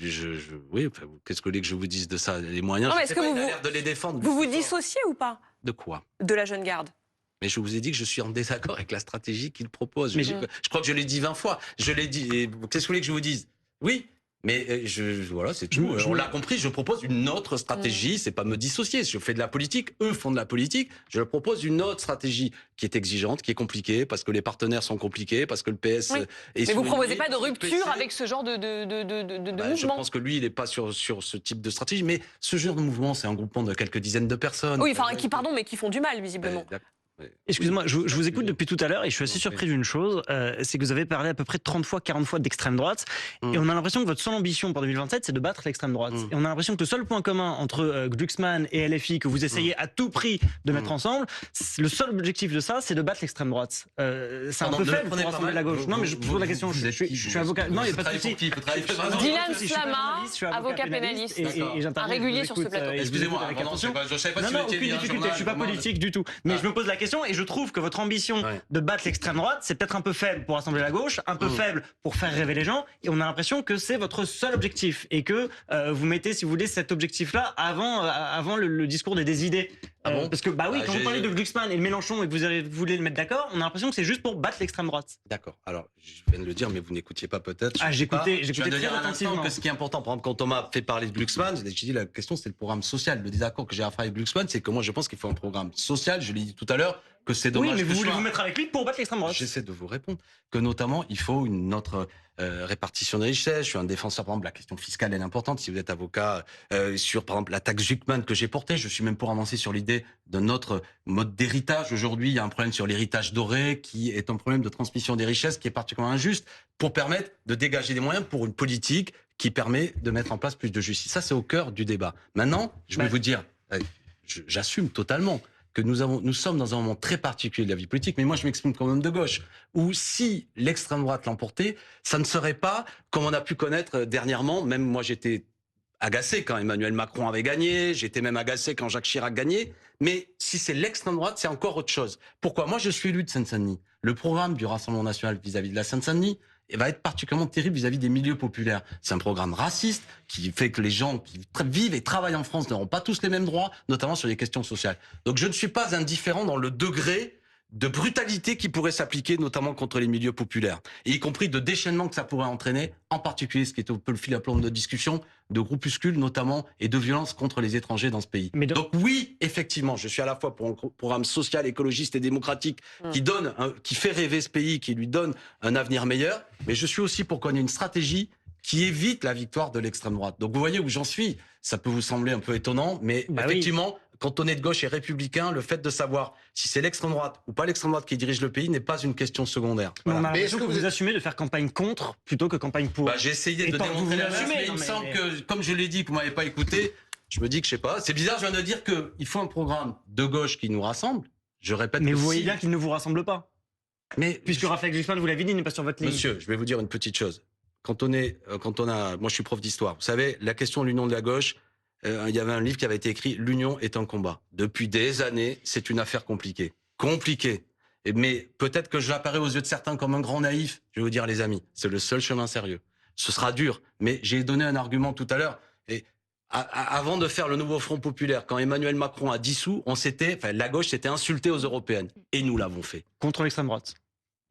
oui, enfin, qu'est-ce que vous voulez que je vous dise de ça? Les moyens, non, je sais pas, il a l'air de les défendre. Vous vous dissociez ou pas? De quoi? De la jeune garde. Mais je vous ai dit que je suis en désaccord avec la stratégie qu'il propose. Je crois que je l'ai dit 20 fois. Je l'ai dit. Qu'est-ce que vous voulez que je vous dise? Oui. Mais voilà, c'est tout. On l'a compris, je propose une autre stratégie. C'est pas me dissocier. Je fais de la politique, eux font de la politique. Je leur propose une autre stratégie qui est exigeante, qui est compliquée, parce que les partenaires sont compliqués, parce que le PS est... Mais vous ne proposez pas de rupture avec ce genre de mouvement? Je pense que lui, il n'est pas sur ce type de stratégie. Mais ce genre de mouvement, c'est un groupement de quelques dizaines de personnes. Oui, enfin, mais qui font du mal, visiblement. Excusez-moi, je vous écoute depuis tout à l'heure et je suis assez surpris d'une chose, c'est que vous avez parlé à peu près 30 fois, 40 fois d'extrême droite et on a l'impression que votre seule ambition pour 2027 c'est de battre l'extrême droite. Et on a l'impression que le seul point commun entre Glucksmann et LFI que vous essayez à tout prix de mettre ensemble, le seul objectif de ça c'est de battre l'extrême droite. C'est un peu faible pour rassembler la gauche. Non mais je pose la question, je suis avocat. Non, il n'y a pas de souci. Dylan Slama, avocat pénaliste, un régulier sur ce plateau. Excusez-moi, je savais pas si vous étiez aucune difficulté, je suis pas politique du tout. Mais je me pose la question et je trouve que votre ambition de battre l'extrême droite, c'est peut-être un peu faible pour rassembler la gauche, un peu faible pour faire rêver les gens, et on a l'impression que c'est votre seul objectif, et que vous mettez, si vous voulez, cet objectif-là avant le discours des idées. Parce que, bah oui, quand vous parlez de Glucksmann et de Mélenchon et que vous voulez le mettre d'accord, on a l'impression que c'est juste pour battre l'extrême droite. D'accord. Alors, je viens de le dire, mais vous n'écoutiez pas peut-être. J'écoutais très attentivement. Que ce qui est important, par exemple, quand on m'a fait parler de Glucksmann, j'ai dit la question, c'est le programme social. Le désaccord que j'ai à faire avec Glucksmann, c'est que moi, je pense qu'il faut un programme social. Je l'ai dit tout à l'heure, que c'est dommage. Oui, mais vous voulez vous mettre avec lui pour battre l'extrême droite. J'essaie de vous répondre. Que notamment, il faut une autre répartition des richesses. Je suis un défenseur, par exemple, la question fiscale est importante. Si vous êtes avocat sur, par exemple, la taxe Glucksmann que j'ai portée, je suis même pour avancer sur l'idée d'un autre mode d'héritage. Aujourd'hui, il y a un problème sur l'héritage doré qui est un problème de transmission des richesses qui est particulièrement injuste pour permettre de dégager des moyens pour une politique qui permet de mettre en place plus de justice. Ça, c'est au cœur du débat. Maintenant, je vais vous dire, j'assume totalement que nous sommes dans un moment très particulier de la vie politique, mais moi je m'exprime comme homme de gauche, où si l'extrême droite l'emportait, ça ne serait pas comme on a pu connaître dernièrement. Même moi j'étais agacé quand Emmanuel Macron avait gagné, j'étais même agacé quand Jacques Chirac gagnait, mais si c'est l'extrême droite, c'est encore autre chose. Pourquoi? Moi je suis élu de Seine-Saint-Denis. Le programme du Rassemblement national vis-à-vis de la Seine-Saint-Denis va être particulièrement terrible vis-à-vis des milieux populaires. C'est un programme raciste qui fait que les gens qui vivent et travaillent en France n'auront pas tous les mêmes droits, notamment sur les questions sociales. Donc je ne suis pas indifférent dans le degré de brutalité qui pourrait s'appliquer, notamment contre les milieux populaires, et y compris de déchaînement que ça pourrait entraîner, en particulier, ce qui est un peu le fil à plomb de notre discussion, de groupuscules notamment, et de violences contre les étrangers dans ce pays. Donc oui, effectivement, je suis à la fois pour un programme social, écologiste et démocratique qui fait rêver ce pays, qui lui donne un avenir meilleur, mais je suis aussi pour qu'on ait une stratégie qui évite la victoire de l'extrême droite. Donc vous voyez où j'en suis. Ça peut vous sembler un peu étonnant, mais effectivement, quand on est de gauche et républicain, le fait de savoir si c'est l'extrême droite ou pas l'extrême droite qui dirige le pays n'est pas une question secondaire. Voilà. On a l'impression que vous assumez de faire campagne contre plutôt que campagne pour. J'ai essayé de démontrer la base, mais il me semble que, comme je l'ai dit, que vous m'avez pas écouté, je me dis que je sais pas. C'est bizarre, je viens de dire qu'il faut un programme de gauche qui nous rassemble. Je répète. Mais vous voyez bien qu'il ne vous rassemble pas. Mais puisque Raphaël Glucksmann, vous l'avez dit, n'est pas sur votre ligne. Monsieur, je vais vous dire une petite chose. Moi je suis prof d'histoire. Vous savez, la question de l'union de la gauche, il y avait un livre qui avait été écrit, l'union est un combat. Depuis des années, c'est une affaire compliquée. Mais peut-être que j'apparais aux yeux de certains comme un grand naïf. Je vais vous dire, les amis, c'est le seul chemin sérieux. Ce sera dur, mais j'ai donné un argument tout à l'heure. Et avant de faire le nouveau Front populaire, quand Emmanuel Macron a dissous, la gauche s'était insultée aux européennes. Et nous l'avons fait. Contre l'extrême droite.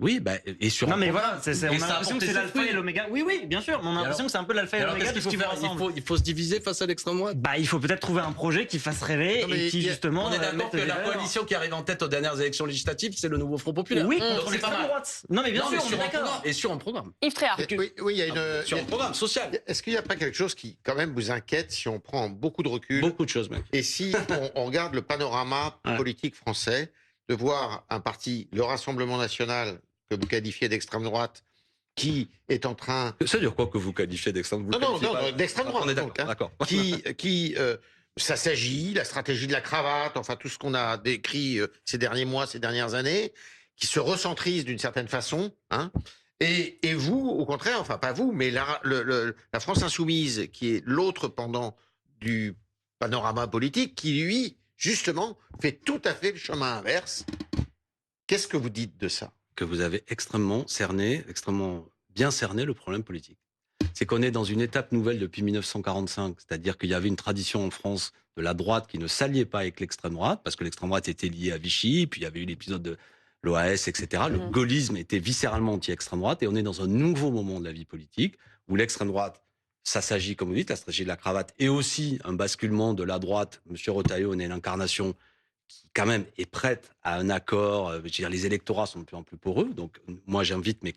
Oui, et sur. Non, mais voilà, on a l'impression que c'est l'alpha et l'oméga. Oui, bien sûr, mais on a l'impression que c'est un peu l'alpha et l'oméga de ce qui va ensemble. Il faut se diviser face à l'extrême droite. Il faut peut-être trouver un projet qui fasse rêver et qui, justement. On est d'accord que la coalition qui arrive en tête aux dernières élections législatives, c'est le nouveau Front populaire. Oui, contre l'extrême droite. Non, mais bien sûr, on est d'accord. Et sur un programme. Yves Tréhard. Oui, il y a une. Sur un programme social. Est-ce qu'il n'y a pas quelque chose qui, quand même, vous inquiète si on prend beaucoup de recul? Beaucoup de choses, même. Et si on regarde le panorama politique français, de voir un parti, le Rassemblement national, que vous qualifiez d'extrême droite, qui est en train... Ça veut dire quoi que vous qualifiez d'extrême droite? Non, d'extrême droite. On est donc, d'accord. Qui ça s'agit, la stratégie de la cravate, enfin tout ce qu'on a décrit ces derniers mois, ces dernières années, qui se recentrise d'une certaine façon. Hein, et vous, au contraire, enfin pas vous, mais la France Insoumise, qui est l'autre pendant du panorama politique, qui lui, justement, fait tout à fait le chemin inverse. Qu'est-ce que vous dites de ça? Que vous avez extrêmement bien cerné le problème politique. C'est qu'on est dans une étape nouvelle depuis 1945, c'est-à-dire qu'il y avait une tradition en France de la droite qui ne s'alliait pas avec l'extrême droite, parce que l'extrême droite était liée à Vichy, puis il y avait eu l'épisode de l'OAS, etc. Le gaullisme était viscéralement anti-extrême droite, et on est dans un nouveau moment de la vie politique, où l'extrême droite, ça s'agit, comme vous dites, la stratégie de la cravate, et aussi un basculement de la droite. M. Retailleau en est l'incarnation qui, quand même, est prête à un accord. Je veux dire, les électorats sont de plus en plus poreux, donc moi j'invite mes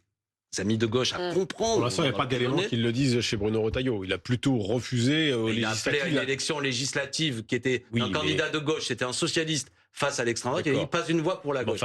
amis de gauche à comprendre. Pour l'instant, il n'y a pas d'éléments qui le disent chez Bruno Retailleau. Il a plutôt refusé aux législatives. Il a appelé à une élection législative qui était un candidat de gauche, c'était un socialiste face à l'extrême droite. Il n'y a pas une voix pour la gauche.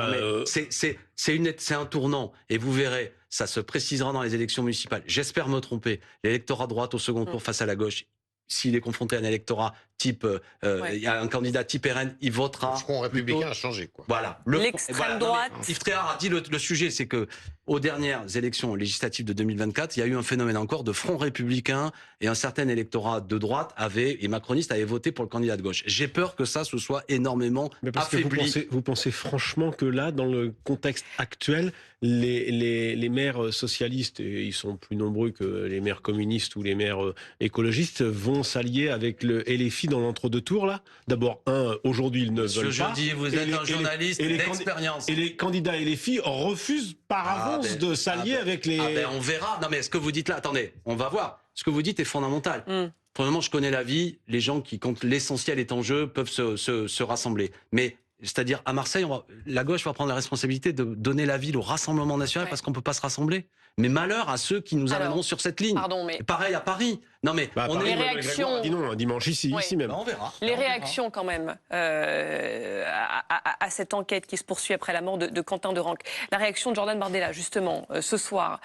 C'est un tournant. Et vous verrez, ça se précisera dans les élections municipales. J'espère me tromper. L'électorat droite au second tour face à la gauche, s'il est confronté à un électorat type, il y a un candidat type RN, il votera. Le Front républicain a changé, quoi. Voilà. L'extrême droite. Yves Tréhard a dit le sujet, c'est que aux dernières élections législatives de 2024, il y a eu un phénomène encore de Front républicain et un certain électorat de droite et macroniste avait voté pour le candidat de gauche. J'ai peur que ça se soit énormément affaibli. Vous pensez franchement que là, dans le contexte actuel, les maires socialistes, et ils sont plus nombreux que les maires communistes ou les maires écologistes, vont s'allier avec le LFI dans l'entre-deux tours là? D'abord, aujourd'hui, ils ne veulent pas. Je dis, vous êtes un journaliste d'expérience. Et les candidats LFI refusent par avance de s'allier avec les... on verra. Non mais ce que vous dites là, attendez, on va voir. Ce que vous dites est fondamental. Premièrement, je connais la vie. Les gens qui, quand l'essentiel est en jeu, peuvent se rassembler. Mais c'est-à-dire, à Marseille, la gauche va prendre la responsabilité de donner la ville au Rassemblement national parce qu'on ne peut pas se rassembler. Mais malheur à ceux qui nous amèneront sur cette ligne. Pardon, mais... Pareil à Paris. Non mais les réactions. Dit non, un dimanche ici même. On verra. Les réactions quand même à cette enquête qui se poursuit après la mort de Quentin Derenc. La réaction de Jordan Bardella, justement, ce soir.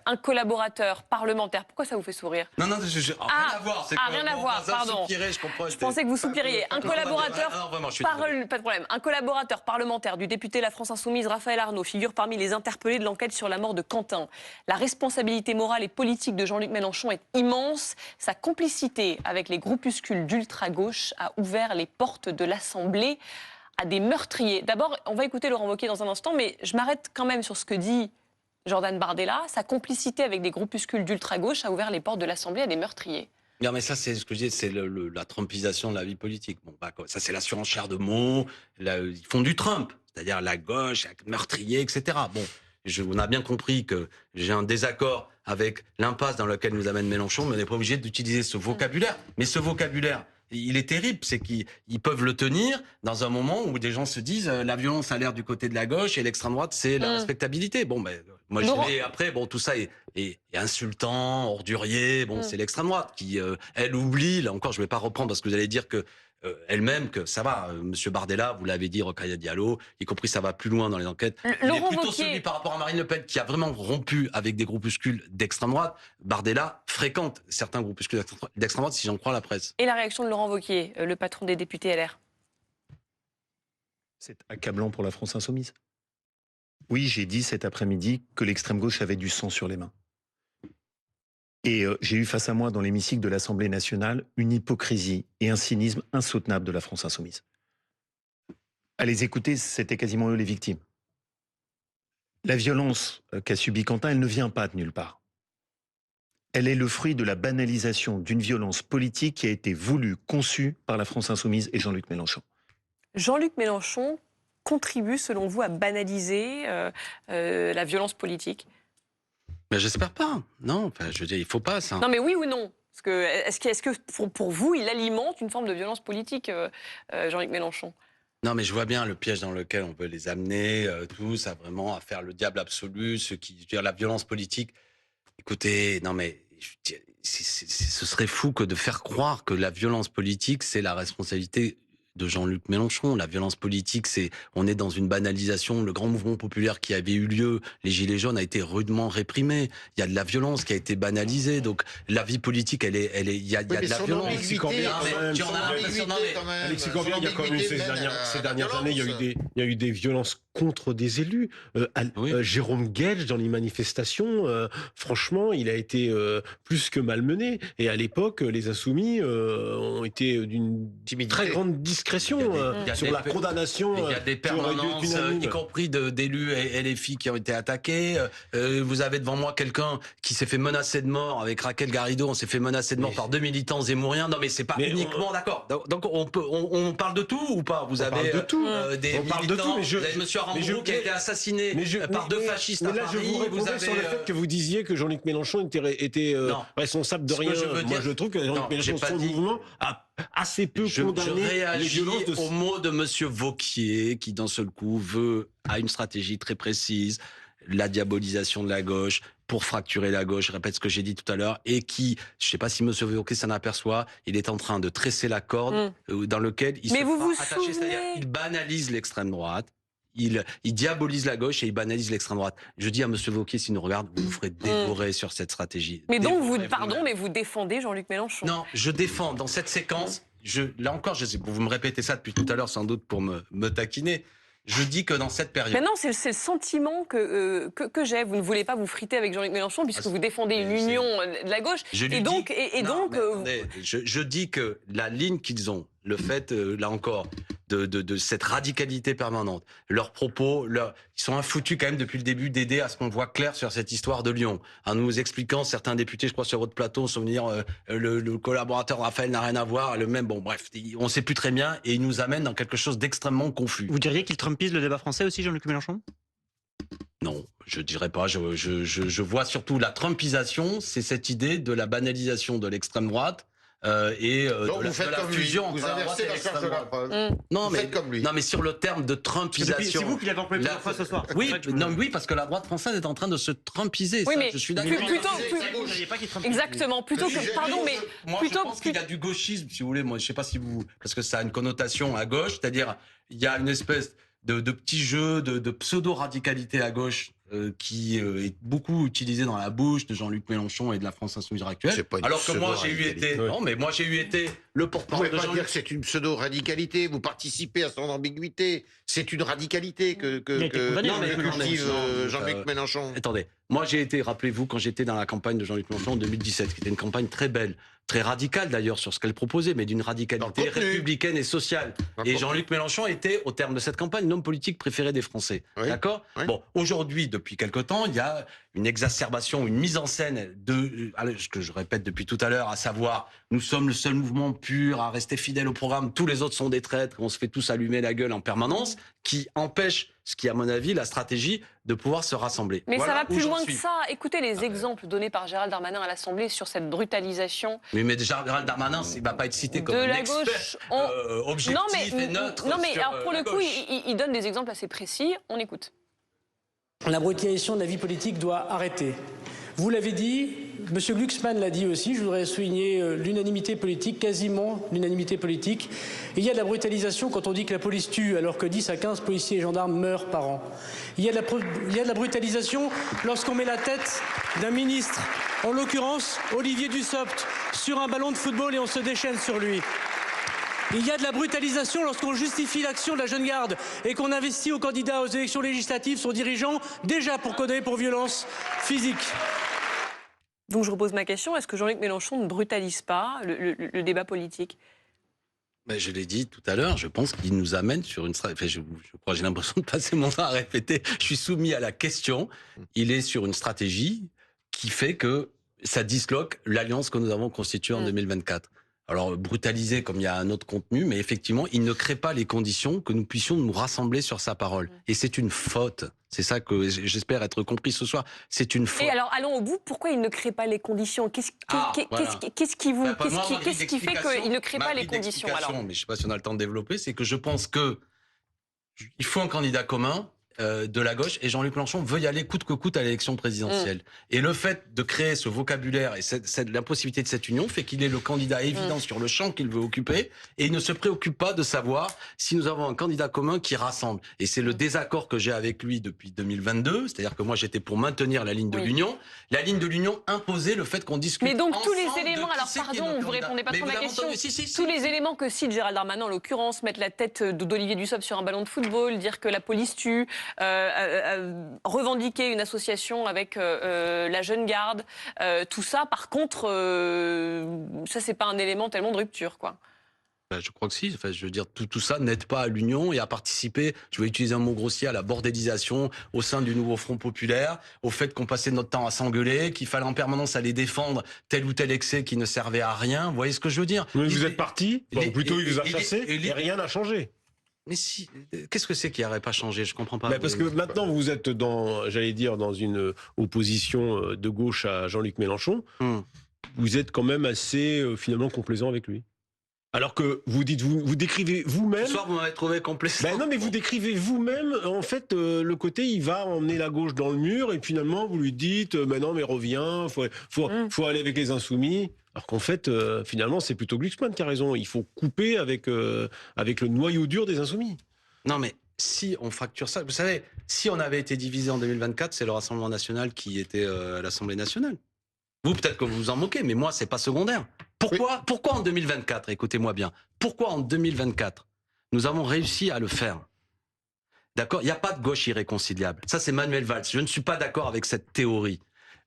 Un collaborateur parlementaire. Pourquoi ça vous fait sourire? Non, rien à voir. Rien à voir, pardon. Je pensais que vous soupiriez. Un collaborateur. Pas de problème. Un collaborateur parlementaire du député La France Insoumise, Raphaël Arnaud, figure parmi les interpellés de l'enquête sur la mort de Quentin. La responsabilité morale et politique de Jean-Luc Mélenchon est immense. Sa complicité avec les groupuscules d'ultra-gauche a ouvert les portes de l'Assemblée à des meurtriers. D'abord, on va écouter Laurent Wauquiez dans un instant, mais je m'arrête quand même sur ce que dit Jordan Bardella. Sa complicité avec des groupuscules d'ultra-gauche a ouvert les portes de l'Assemblée à des meurtriers. Non, mais ça, c'est ce que je dis, c'est la trumpisation de la vie politique. Bon, ça, c'est la surenchère de mots. Ils font du Trump, c'est-à-dire la gauche, meurtrier, etc. Bon. On a bien compris que j'ai un désaccord avec l'impasse dans laquelle nous amène Mélenchon, mais on n'est pas obligé d'utiliser ce vocabulaire. Mais ce vocabulaire, il est terrible, c'est qu'ils peuvent le tenir dans un moment où des gens se disent la violence a l'air du côté de la gauche et l'extrême droite, c'est la respectabilité. Bon, ben, moi, après, tout ça est insultant, ordurier. Bon, c'est l'extrême droite qui, elle, oublie. Là encore, je ne vais pas reprendre parce que vous allez dire que elle-même que ça va, Monsieur Bardella, vous l'avez dit, Rokhaya Diallo, y compris ça va plus loin dans les enquêtes. Il est plutôt celui par rapport à Marine Le Pen qui a vraiment rompu avec des groupuscules d'extrême droite. Bardella fréquente certains groupuscules d'extrême droite, si j'en crois la presse. Et la réaction de Laurent Wauquiez, le patron des députés LR? C'est accablant pour la France Insoumise. Oui, j'ai dit cet après-midi que l'extrême gauche avait du sang sur les mains. Et j'ai eu face à moi dans l'hémicycle de l'Assemblée nationale une hypocrisie et un cynisme insoutenable de la France Insoumise. À les écouter, c'était quasiment eux les victimes. La violence qu'a subie Quentin, elle ne vient pas de nulle part. Elle est le fruit de la banalisation d'une violence politique qui a été voulue, conçue par la France Insoumise et Jean-Luc Mélenchon. Jean-Luc Mélenchon contribue, selon vous, à banaliser la violence politique? Mais j'espère pas. Non, enfin, je veux dire, il faut pas ça. Non, mais oui ou non? Est-ce que pour vous, il alimente une forme de violence politique, Jean-Luc Mélenchon? Non, mais je vois bien le piège dans lequel on veut les amener tous à vraiment à faire le diable absolu, ce qui, je veux dire, la violence politique. Écoutez, non mais ce serait fou que de faire croire que la violence politique c'est la responsabilité de Jean-Luc Mélenchon. La violence politique, on est dans une banalisation. Le grand mouvement populaire qui avait eu lieu, les Gilets jaunes, a été rudement réprimé. Il y a de la violence qui a été banalisée. Donc la vie politique, il y a de la violence. Alexis Corbière, il y a quand même eu ces dernières années, il y a eu des violences contre des élus. Jérôme Guedj, dans les manifestations, franchement, il a été plus que malmené. Et à l'époque, les Insoumis ont été d'une très grande discrétion sur la condamnation. Il y a des permanences, y compris d'élus et les filles qui ont été attaqués. Vous avez devant moi quelqu'un qui s'est fait menacer de mort avec Raquel Garrido. On s'est fait menacer de mort par 2 militants zémouriens. Non, mais c'est pas uniquement d'accord. Donc on parle de tout ou pas? Vous avez de tout. Des militants. Vous avez Monsieur Aramburu qui a été assassiné par 2 fascistes à Paris. Je vous répondais sur le fait que vous disiez que Jean-Luc Mélenchon était responsable de rien. Moi, je trouve que Jean-Luc Mélenchon, son mouvement, a assez peu condamné les violences de... au mot de Monsieur Wauquiez, qui d'un seul coup a une stratégie très précise, la diabolisation de la gauche, pour fracturer la gauche, je répète ce que j'ai dit tout à l'heure, et qui, je ne sais pas si M. Wauquiez s'en aperçoit, il est en train de tresser la corde dans lequel il se fera attacher, c'est-à-dire il banalise l'extrême droite, il diabolise la gauche et il banalise l'extrême droite. Je dis à M. Wauquiez, s'il nous regarde, vous vous ferez dévorer sur cette stratégie. Mais donc, vous défendez Jean-Luc Mélenchon? Non, je défends, dans cette séquence, là encore, je sais, vous me répétez ça depuis tout à l'heure, sans doute pour me taquiner. Je dis que dans cette période... Mais non, c'est le sentiment que j'ai. Vous ne voulez pas vous friter avec Jean-Luc Mélenchon puisque vous défendez une union de la gauche. Je dis que la ligne qu'ils ont, le fait, là encore, de cette radicalité permanente, leurs propos, ils sont infoutus quand même depuis le début d'aider à ce qu'on voit clair sur cette histoire de Lyon. En nous expliquant, certains députés, je crois sur votre plateau, sont venus dire le collaborateur Raphaël n'a rien à voir, le même, bon bref, on ne sait plus très bien, et ils nous amènent dans quelque chose d'extrêmement confus. Vous diriez qu'il trumpise le débat français aussi, Jean-Luc Mélenchon? Non, je dirais pas. Je vois surtout la trumpisation, c'est cette idée de la banalisation de l'extrême droite. Donc vous faites comme lui, vous inversez la charge de la preuve. Non, mais sur le terme de trumpisation. C'est vous qui l'avez employé plusieurs fois ce soir. Oui, parce que la droite française est en train de se trumpiser. Oui, mais je suis d'accord. Exactement. Plutôt que, pardon, mais moi, je pense qu'il y a du gauchisme, si vous voulez. Moi, je sais pas si parce que ça a une connotation à gauche, c'est-à-dire il y a une espèce de petit jeu de pseudo-radicalité à gauche qui est beaucoup utilisé dans la bouche de Jean-Luc Mélenchon et de la France Insoumise actuelle. Alors que moi, j'ai eu été le porte-parole de Jean-Luc. Vous ne pouvez pas dire que c'est une pseudo-radicalité, vous participez à son ambiguïté. C'est une radicalité que cultive Jean-Luc Mélenchon. Attendez, moi j'ai été, rappelez-vous, quand j'étais dans la campagne de Jean-Luc Mélenchon en 2017, qui était une campagne très belle, très radicale d'ailleurs sur ce qu'elle proposait, mais d'une radicalité républicaine et sociale. Et Jean-Luc Mélenchon était, au terme de cette campagne, l'homme politique préféré des Français. Oui. D'accord ? Oui. Bon, aujourd'hui, depuis quelque temps, il y a une exacerbation, une mise en scène de ce que je répète depuis tout à l'heure, à savoir, nous sommes le seul mouvement pur à rester fidèle au programme, tous les autres sont des traîtres, on se fait tous allumer la gueule en permanence, qui empêche, ce qui à mon avis, la stratégie de pouvoir se rassembler. Mais voilà, ça va plus loin que ça. Écoutez les exemples donnés par Gérald Darmanin à l'Assemblée sur cette brutalisation. Mais déjà, Gérald Darmanin, il ne va pas être cité comme un expert objectif et neutre. Non, mais alors pour le coup, il donne des exemples assez précis. On écoute. La brutalisation de la vie politique doit arrêter. Vous l'avez dit, M. Glucksmann l'a dit aussi, je voudrais souligner l'unanimité politique, quasiment l'unanimité politique. Il y a de la brutalisation quand on dit que la police tue alors que 10 à 15 policiers et gendarmes meurent par an. Il y a de la brutalisation lorsqu'on met la tête d'un ministre, en l'occurrence Olivier Dussopt, sur un ballon de football et on se déchaîne sur lui. Il y a de la brutalisation lorsqu'on justifie l'action de la jeune garde et qu'on investit aux candidats aux élections législatives son dirigeant, déjà pour condamner pour violence physique. Donc je repose ma question, est-ce que Jean-Luc Mélenchon ne brutalise pas le débat politique ? Ben, je l'ai dit tout à l'heure, je pense qu'il nous amène sur une stratégie. Je crois, j'ai l'impression de passer mon temps à répéter. Je suis soumis à la question. Il est sur une stratégie qui fait que ça disloque l'alliance que nous avons constituée en 2024. Alors, brutalisé comme il y a un autre contenu, mais effectivement, il ne crée pas les conditions que nous puissions nous rassembler sur sa parole. Et c'est une faute. C'est ça que j'espère être compris ce soir. C'est une faute. Et alors, allons au bout. Pourquoi il ne crée pas les conditions ? Qu'est-ce qui fait qu'il ne crée pas les conditions alors ? Mais je ne sais pas si on a le temps de développer. C'est que je pense que il faut un candidat commun de la gauche et Jean-Luc Mélenchon veut y aller coûte que coûte à l'élection présidentielle. Et le fait de créer ce vocabulaire et l'impossibilité de cette union fait qu'il est le candidat évident sur le champ qu'il veut occuper et il ne se préoccupe pas de savoir si nous avons un candidat commun qui rassemble. Et c'est le désaccord que j'ai avec lui depuis 2022, c'est-à-dire que moi j'étais pour maintenir la ligne de l'Union. La ligne de l'Union imposait le fait qu'on discute. Mais donc tous les ensemble éléments, alors pardon, vous répondez pas trop à ma question. Tous les éléments que cite Gérald Darmanin en l'occurrence, mettre la tête d'Olivier Dussopt sur un ballon de football, dire que la police tue, revendiquer une association avec la jeune garde, tout ça, par contre, ça c'est pas un élément tellement de rupture, quoi. Ben, je crois que si. Enfin, je veux dire, tout ça n'aide pas à l'union et à participer, je vais utiliser un mot grossier, à la bordélisation au sein du nouveau Front populaire, au fait qu'on passait notre temps à s'engueuler, qu'il fallait en permanence aller défendre tel ou tel excès qui ne servait à rien. Vous voyez ce que je veux dire? Mais vous êtes parti, ou plutôt il vous a chassé, et rien n'a changé. Mais si, qu'est-ce que c'est qui n'aurait pas changé? Je comprends pas. Parce que maintenant vous êtes dans, j'allais dire, dans une opposition de gauche à Jean-Luc Mélenchon. Vous êtes quand même assez finalement complaisant avec lui. Alors que vous dites, vous décrivez vous-même. Ce soir, vous m'avez trouvé complaisant. Non, mais vous décrivez vous-même, en fait, le côté, il va emmener la gauche dans le mur, et finalement, vous lui dites, mais non, mais reviens, faut aller avec les insoumis. Alors qu'en fait, finalement, c'est plutôt Glucksmann qui a raison. Il faut couper avec le noyau dur des insoumis. Non, mais si on fracture ça, vous savez, si on avait été divisé en 2024, c'est le Rassemblement national qui était à l'Assemblée nationale. Vous, peut-être que vous vous en moquez, mais moi, c'est pas secondaire. Pourquoi en 2024, écoutez-moi bien, pourquoi en 2024, nous avons réussi à le faire? D'accord? Il n'y a pas de gauche irréconciliable. Ça, c'est Manuel Valls. Je ne suis pas d'accord avec cette théorie.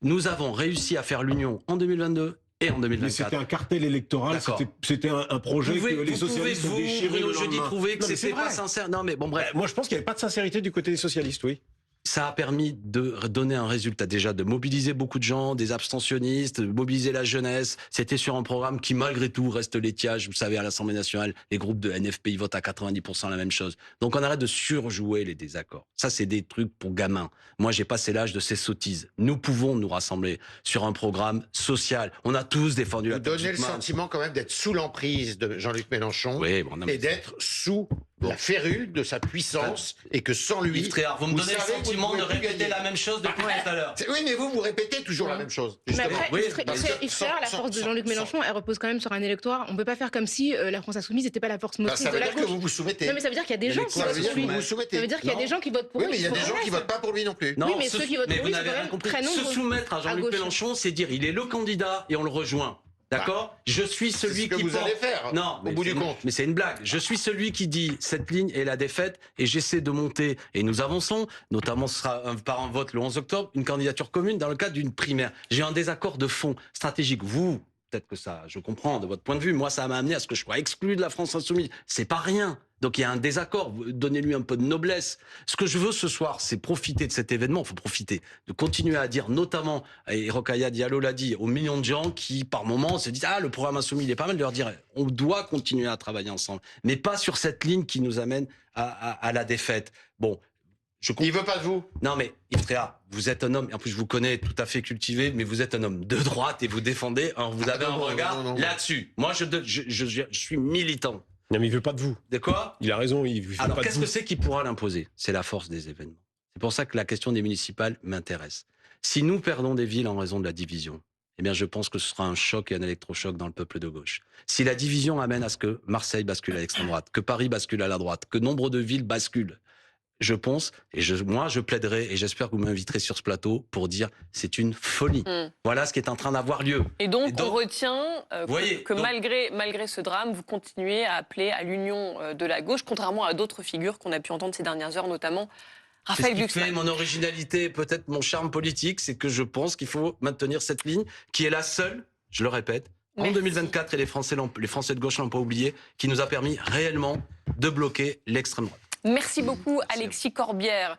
Nous avons réussi à faire l'union en 2022 et en 2024. Mais c'était un cartel électoral, c'était un projet que les socialistes ont déchiré le lendemain. Jeudi trouver que c'était pas sincère. Non, mais bon, bref. Moi, je pense qu'il n'y avait pas de sincérité du côté des socialistes, oui. Ça a permis de donner un résultat, déjà de mobiliser beaucoup de gens, des abstentionnistes, de mobiliser la jeunesse. C'était sur un programme qui, malgré tout, reste l'étiage. Vous savez, à l'Assemblée nationale, les groupes de NFP, ils votent à 90% la même chose. Donc on arrête de surjouer les désaccords. Ça, c'est des trucs pour gamins. Moi, j'ai passé l'âge de ces sottises. Nous pouvons nous rassembler sur un programme social. On a tous défendu la petite main. Vous donnez le sentiment quand même d'être sous l'emprise de Jean-Luc Mélenchon et d'être sous la férule de sa puissance et que sans lui... Yves Tréhard, vous me donnez le sentiment de répéter la même chose depuis tout à l'heure. Oui, mais vous répétez toujours la même chose. Mais après, Yves Tréhard, la force de Jean-Luc Mélenchon, elle repose quand même sur un électorat. On ne peut pas faire comme si la France Insoumise n'était pas la force motrice de la gauche. Ça veut dire que vous vous soumettez. Non, mais ça veut dire qu'il y a des gens qui votent pour lui. Ça veut dire qu'il y a des gens qui votent pour lui. Oui, mais il y a des gens qui ne votent pas pour lui non plus. Oui, mais ceux qui votent pour lui, c'est quand même très nombreux. Se soumettre à Jean-Luc Mélenchon, c'est dire il est le candidat et on le rejoint. D'accord? Je suis celui qui vous allez faire. Non, au bout du compte. Mais c'est une blague. Je suis celui qui dit cette ligne est la défaite et j'essaie de monter. Et nous avançons, notamment ce sera par un vote le 11 octobre, une candidature commune dans le cadre d'une primaire. J'ai un désaccord de fond stratégique. Vous, peut-être que ça, je comprends de votre point de vue. Moi, ça m'a amené à ce que je sois exclu de la France Insoumise. C'est pas rien. Donc il y a un désaccord, donnez-lui un peu de noblesse. Ce que je veux ce soir, c'est profiter de cet événement, il faut profiter, de continuer à dire, notamment, et Rokhaya Diallo l'a dit, aux millions de gens qui, par moments, se disent « Ah, le programme Insoumis, il est pas mal », de leur dire « On doit continuer à travailler ensemble », mais pas sur cette ligne qui nous amène à la défaite. Bon, il veut pas de vous. Non mais, Yves Tréhard, vous êtes un homme, en plus je vous connais tout à fait cultivé, mais vous êtes un homme de droite et vous défendez, vous avez un regard là-dessus. Moi, je suis militant. Non, mais il veut pas de vous. De quoi? Il a raison, il veut Alors, pas de vous. qu'est-ce que c'est qui pourra l'imposer? C'est la force des événements. C'est pour ça que la question des municipales m'intéresse. Si nous perdons des villes en raison de la division, eh bien, je pense que ce sera un choc et un électrochoc dans le peuple de gauche. Si la division amène à ce que Marseille bascule à l'extrême droite, que Paris bascule à la droite, que nombre de villes basculent, je pense, et moi je plaiderai, et j'espère que vous m'inviterez sur ce plateau pour dire c'est une folie. Voilà ce qui est en train d'avoir lieu. Et donc on retient que malgré ce drame, vous continuez à appeler à l'union de la gauche, contrairement à d'autres figures qu'on a pu entendre ces dernières heures, notamment Raphaël Glucksmann. C'est ce qui fait mon originalité, peut-être mon charme politique, c'est que je pense qu'il faut maintenir cette ligne, qui est la seule, je le répète, en 2024, et les Français de gauche l'ont pas oublié, qui nous a permis réellement de bloquer l'extrême droite. Merci beaucoup, Alexis Corbière.